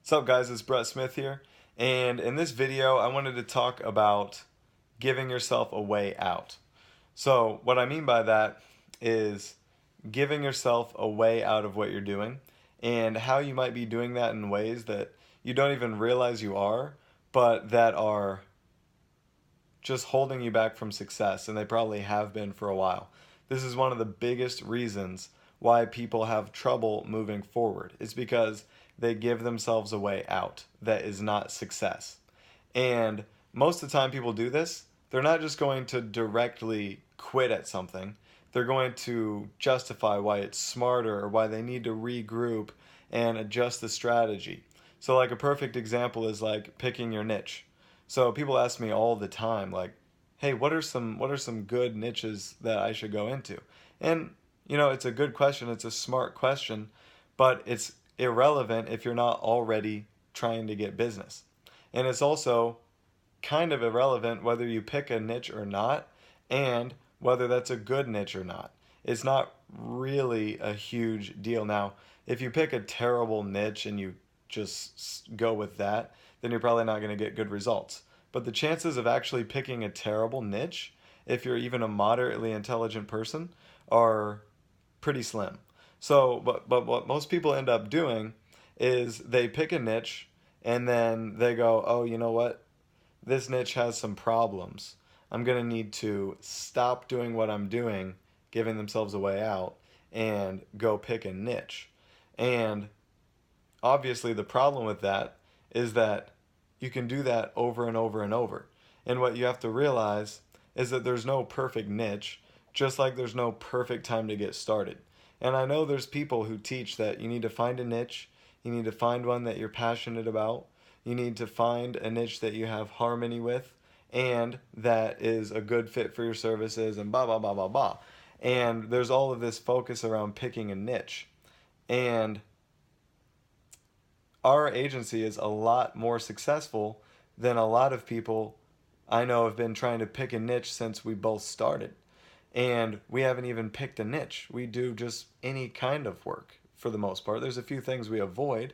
What's up, guys? It's Brett Smith here, and in this video I wanted to talk about giving yourself a way out. So what I mean by that is giving yourself a way out of what you're doing and how you might be doing that in ways that you don't even realize you are, but that are just holding you back from success, and they probably have been for a while. This is one of the biggest reasons why people have trouble moving forward. It's because they give themselves a way out that is not success. And most of the time people do this, they're not just going to directly quit at something. They're going to justify why it's smarter or why they need to regroup and adjust the strategy. So like a perfect example is like picking your niche. So people ask me all the time, like, "Hey, what are some good niches that I should go into?" And it's a good question. It's a smart question, but it's irrelevant if you're not already trying to get business. And it's also kind of irrelevant whether you pick a niche or not, and whether that's a good niche or not. It's not really a huge deal. Now, if you pick a terrible niche and you just go with that, then you're probably not going to get good results. But the chances of actually picking a terrible niche, if you're even a moderately intelligent person, are pretty slim. So, but what most people end up doing is they pick a niche and then they go, "Oh, you know what? This niche has some problems. I'm going to need to stop doing what I'm doing," giving themselves a way out, and go pick a niche. And obviously, the problem with that is that you can do that over and over and over. And what you have to realize is that there's no perfect niche, just like there's no perfect time to get started. And I know there's people who teach that you need to find a niche, you need to find one that you're passionate about, you need to find a niche that you have harmony with, and that is a good fit for your services, and blah, blah, blah, blah, blah. And there's all of this focus around picking a niche. And our agency is a lot more successful than a lot of people I know have been trying to pick a niche since we both started. And we haven't even picked a niche. We do just any kind of work for the most part. There's a few things we avoid,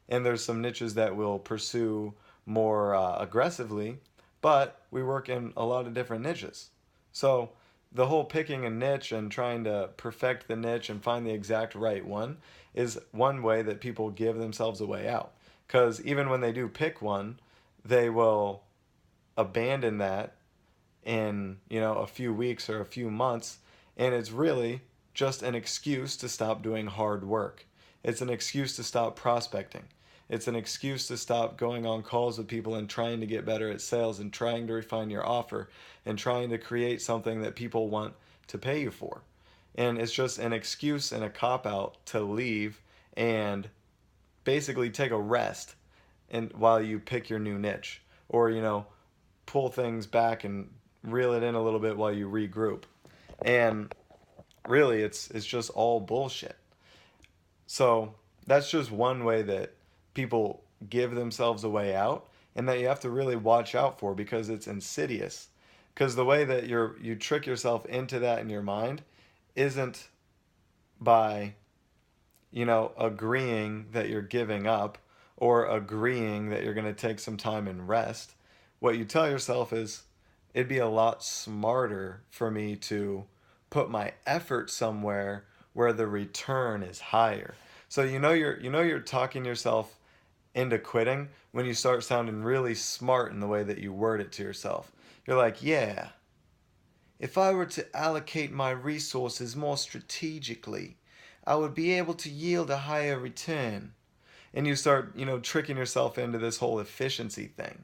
and there's some niches that we'll pursue more aggressively, but we work in a lot of different niches. So the whole picking a niche and trying to perfect the niche and find the exact right one is one way that people give themselves a way out. Because even when they do pick one, they will abandon that in a few weeks or a few months, and it's really just an excuse to stop doing hard work. It's an excuse to stop prospecting. It's an excuse to stop going on calls with people and trying to get better at sales and trying to refine your offer and trying to create something that people want to pay you for. And it's just an excuse and a cop out to leave and basically take a rest and while you pick your new niche, or pull things back and reel it in a little bit while you regroup. And really it's just all bullshit. So that's just one way that people give themselves a way out, and that you have to really watch out for because it's insidious. Because the way that you trick yourself into that in your mind isn't by agreeing that you're giving up or agreeing that you're going to take some time and rest. What you tell yourself is, it'd be a lot smarter for me to put my effort somewhere where the return is higher. So you're talking yourself into quitting when you start sounding really smart in the way that you word it to yourself. You're like, "Yeah, if I were to allocate my resources more strategically, I would be able to yield a higher return." And you start, tricking yourself into this whole efficiency thing,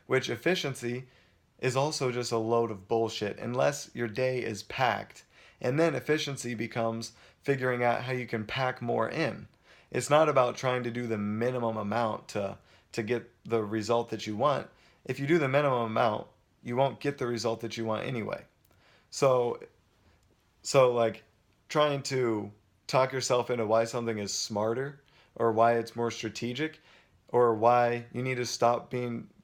which efficiency is also just a load of bullshit unless your day is packed. And then efficiency becomes figuring out how you can pack more in. It's not about trying to do the minimum amount to get the result that you want. If you do the minimum amount, you won't get the result that you want anyway. So like trying to talk yourself into why something is smarter or why it's more strategic or why you need to stop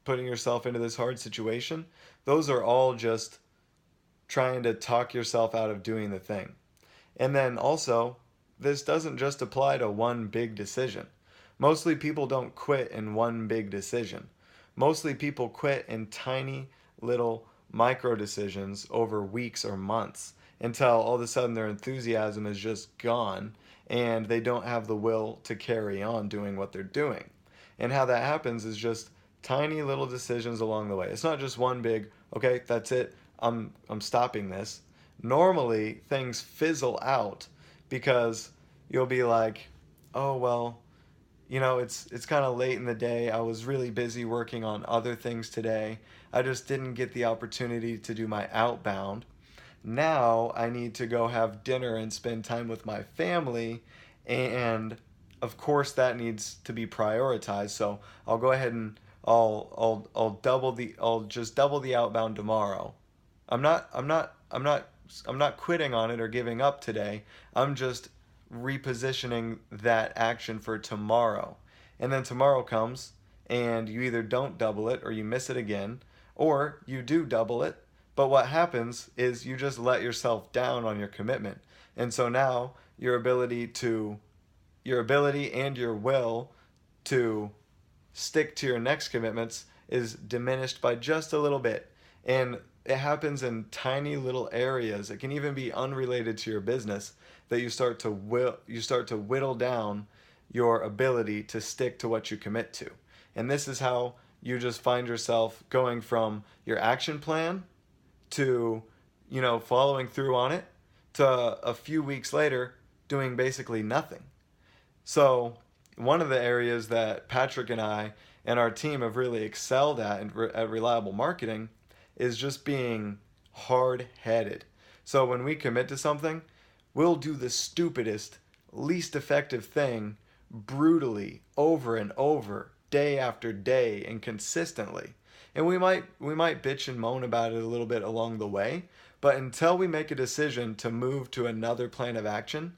putting yourself into this hard situation, those are all just trying to talk yourself out of doing the thing. And then also, this doesn't just apply to one big decision. Mostly people don't quit in one big decision. Mostly people quit in tiny little micro decisions over weeks or months until all of a sudden their enthusiasm is just gone and they don't have the will to carry on doing what they're doing. And how that happens is just tiny little decisions along the way. It's not just one big, okay, that's it. I'm stopping this. Normally things fizzle out because you'll be like, "Oh, well, it's kind of late in the day. I was really busy working on other things today. I just didn't get the opportunity to do my outbound. Now I need to go have dinner and spend time with my family, and of course that needs to be prioritized. So I'll go ahead and I'll just double the outbound tomorrow. I'm not quitting on it or giving up today. I'm just repositioning that action for tomorrow. And then tomorrow comes and you either don't double it or you miss it again, or you do double it. But what happens is you just let yourself down on your commitment. And so now your ability and your will to stick to your next commitments is diminished by just a little bit. And it happens in tiny little areas. It can even be unrelated to your business that you start to whittle down your ability to stick to what you commit to. And this is how you just find yourself going from your action plan to, following through on it, to a few weeks later doing basically nothing. So, one of the areas that Patrick and I and our team have really excelled at reliable marketing is just being hard headed. So, when we commit to something, we'll do the stupidest, least effective thing brutally over and over, day after day, and consistently. And we might bitch and moan about it a little bit along the way, but until we make a decision to move to another plan of action,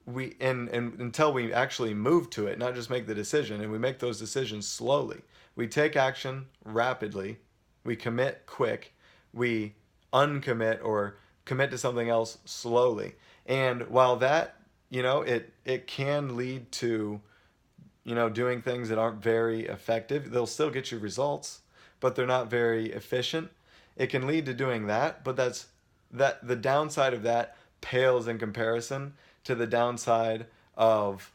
and until we actually move to it, not just make the decision, and we make those decisions slowly. We take action rapidly, we commit quick, we uncommit or commit to something else slowly. And while that, it can lead to, doing things that aren't very effective, they'll still get you results, but they're not very efficient. It can lead to doing that, but the downside of that pales in comparison to the downside of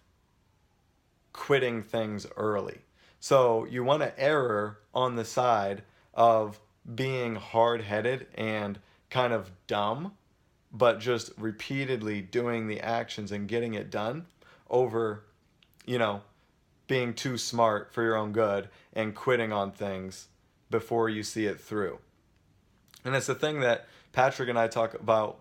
quitting things early. So you want to err on the side of being hard-headed and kind of dumb, but just repeatedly doing the actions and getting it done over, being too smart for your own good and quitting on things before you see it through. And it's a thing that Patrick and I talk about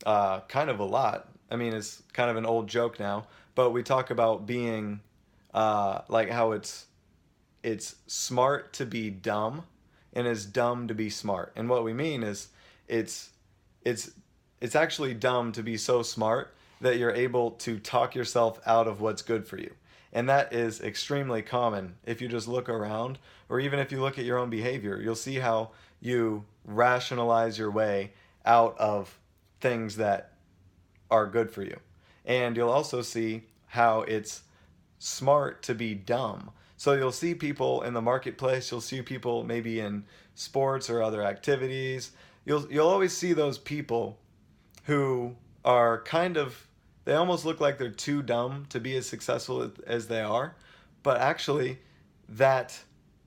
kind of a lot. I mean, it's kind of an old joke now, but we talk about being like how it's smart to be dumb and it's dumb to be smart. And what we mean is it's it's it's actually dumb to be so smart that you're able to talk yourself out of what's good for you. And that is extremely common if you just look around, or even if you look at your own behavior. You'll see how you rationalize your way out of things that are good for you. And you'll also see how it's smart to be dumb. So you'll see people in the marketplace, you'll see people maybe in sports or other activities. You'll always see those people who are they almost look like they're too dumb to be as successful as they are, but actually that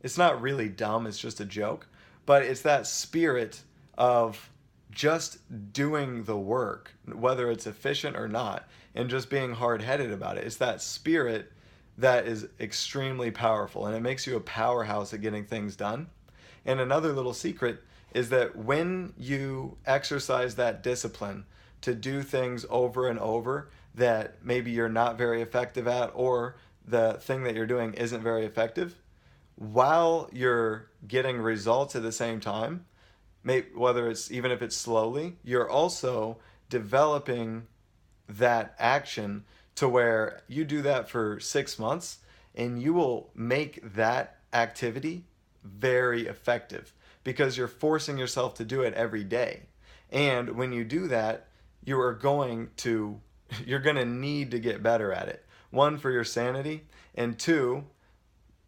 it's not really dumb, it's just a joke, but it's that spirit of just doing the work, whether it's efficient or not, and just being hard-headed about it. It's that spirit that is extremely powerful, and it makes you a powerhouse at getting things done. And another little secret is that when you exercise that discipline to do things over and over that maybe you're not very effective at, or the thing that you're doing isn't very effective, while you're getting results at the same time, whether it's even if it's slowly, you're also developing that action to where you do that for 6 months and you will make that activity very effective because you're forcing yourself to do it every day. And when you do that, you're going to need to get better at it. One, for your sanity, And two,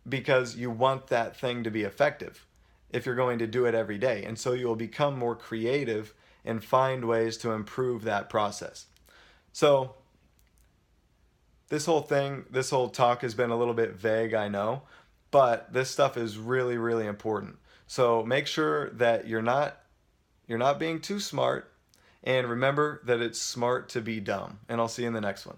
because you want that thing to be effective if you're going to do it every day. And so you'll become more creative and find ways to improve that process. So this whole talk has been a little bit vague, I know, but this stuff is really, really important. So make sure that you're not being too smart, and remember that it's smart to be dumb. And I'll see you in the next one.